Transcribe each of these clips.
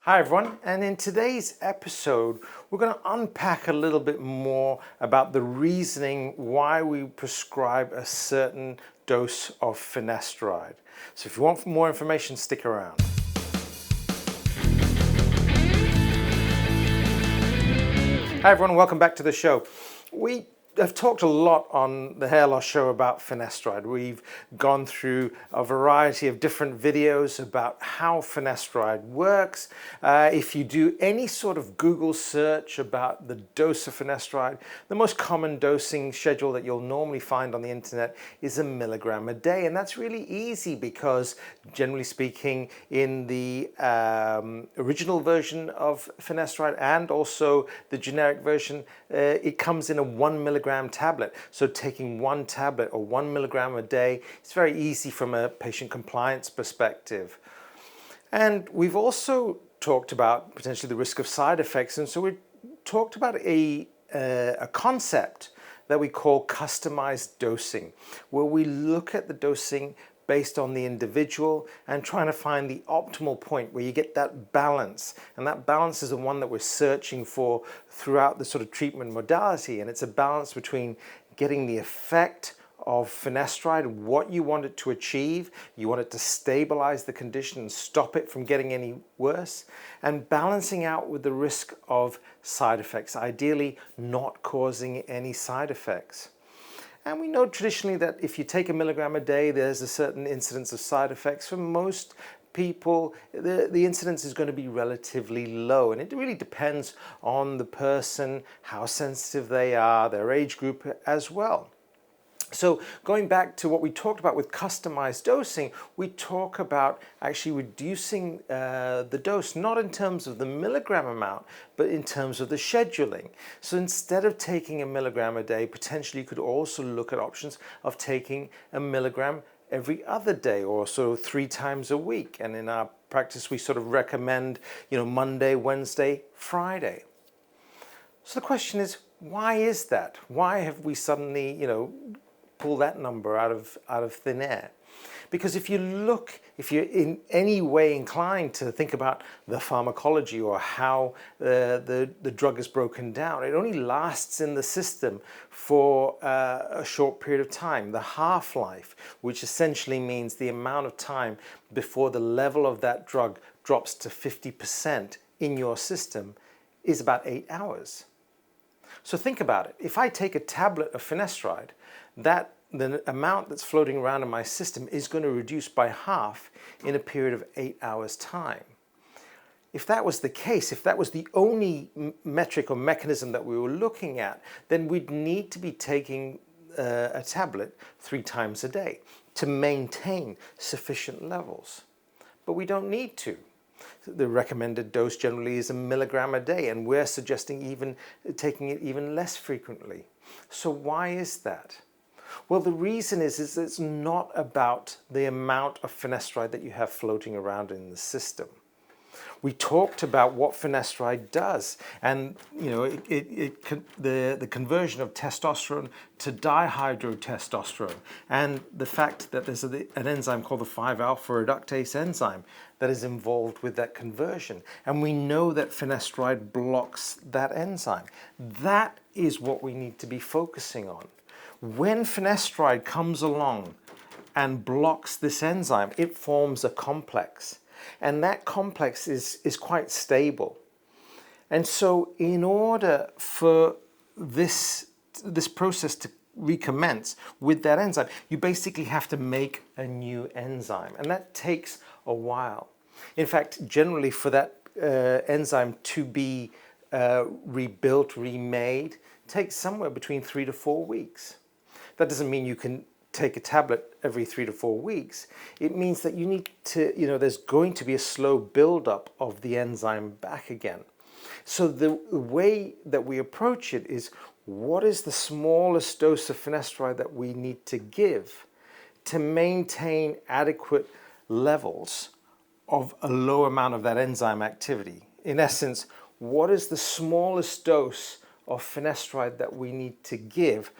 Hi everyone, and in today's episode we're going to unpack a little bit more about the reasoning why we prescribe a certain dose of finasteride. So if you want more information, stick around. Hi everyone, welcome back to the show. We have talked a lot on the hair loss show about finasteride. We've gone through a variety of different videos about how finasteride works. If you do any sort of Google search about the dose of finasteride, the most common dosing schedule that you'll normally find on the internet is 1 milligram a day. And that's really easy because, generally speaking, in the original version of finasteride and also the generic version, it comes in a 1 milligram tablet. So taking one tablet or 1 milligram a day, it's very easy from a patient compliance perspective. And we've also talked about potentially the risk of side effects. And so we talked about a concept that we call customized dosing, where we look at the dosing based on the individual and trying to find the optimal point where you get that balance. And that balance is the one that we're searching for throughout the sort of treatment modality. And it's a balance between getting the effect of finasteride, what you want it to achieve. You want it to stabilize the condition and stop it from getting any worse, and balancing out with the risk of side effects, ideally not causing any side effects. And we know traditionally that if you take 1 milligram a day, there's a certain incidence of side effects. For most people, the incidence is going to be relatively low. And it really depends on the person, how sensitive they are, their age group as well. So going back to what we talked about with customized dosing, we talk about actually reducing the dose, not in terms of the milligram amount, but in terms of the scheduling. So instead of taking 1 milligram a day, potentially you could also look at options of taking 1 milligram every other day, or so 3 times a week. And in our practice, we sort of recommend, Monday, Wednesday, Friday. So the question is, why is that? Why have we suddenly, pull that number out of thin air? Because if you're in any way inclined to think about the pharmacology or how the drug is broken down, it only lasts in the system for a short period of time. The half-life, which essentially means the amount of time before the level of that drug drops to 50% in your system, is about 8 hours. So think about it. If I take a tablet of finasteride, the amount that's floating around in my system is going to reduce by half in a period of 8 hours' time. If that was the case, if that was the only metric or mechanism that we were looking at, then we'd need to be taking a tablet 3 times a day to maintain sufficient levels. But we don't need to. The recommended dose generally is 1 milligram a day, and we're suggesting even taking it even less frequently. So why is that? Well, the reason is it's not about the amount of finasteride that you have floating around in the system. We talked about what finasteride does, and the conversion of testosterone to dihydrotestosterone, and the fact that there's an enzyme called the 5-alpha reductase enzyme that is involved with that conversion. And we know that finasteride blocks that enzyme. That is what we need to be focusing on. When finasteride comes along and blocks this enzyme, it forms a complex. And that complex is quite stable. And so in order for this process to recommence with that enzyme, you basically have to make a new enzyme. And that takes a while. In fact, generally for that enzyme to be rebuilt, remade, takes somewhere between 3 to 4 weeks. That doesn't mean you can take a tablet every 3 to 4 weeks. It means that you need to, there's going to be a slow buildup of the enzyme back again. So the way that we approach it is, what is the smallest dose of finasteride that we need to give to maintain adequate levels of a low amount of that enzyme activity? In essence, what is the smallest dose of finasteride that we need to give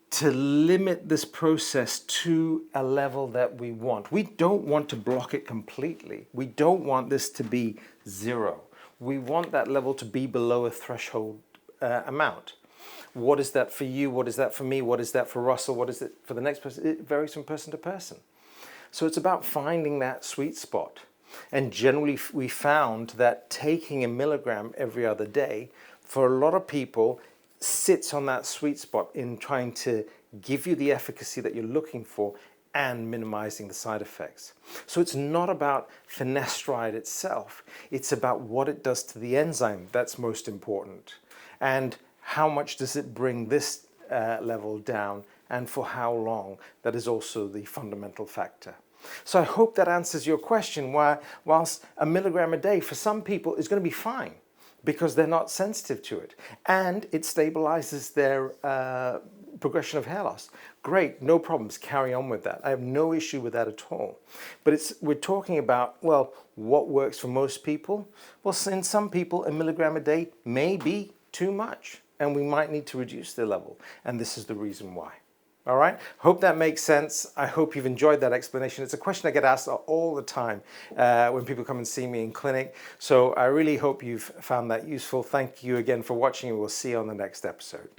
to limit this process to a level that we want? We don't want to block it completely. We don't want this to be 0. We want that level to be below a threshold amount. What is that for you? What is that for me? What is that for Russell? What is it for the next person? It varies from person to person. So it's about finding that sweet spot. And generally we found that taking a milligram every other day for a lot of people sits on that sweet spot in trying to give you the efficacy that you're looking for and minimizing the side effects. So it's not about finasteride itself. It's about what it does to the enzyme that's most important. And how much does it bring this level down, and for how long? That is also the fundamental factor. So I hope that answers your question, whilst a milligram a day for some people is going to be fine because they're not sensitive to it, and it stabilizes their progression of hair loss. Great, no problems, carry on with that. I have no issue with that at all. But we're talking about, well, what works for most people? Well, in some people, a milligram a day may be too much, and we might need to reduce the level, and this is the reason why. All right, hope that makes sense. I hope you've enjoyed that explanation. It's a question I get asked all the time when people come and see me in clinic. So I really hope you've found that useful. Thank you again for watching, and we'll see you on the next episode.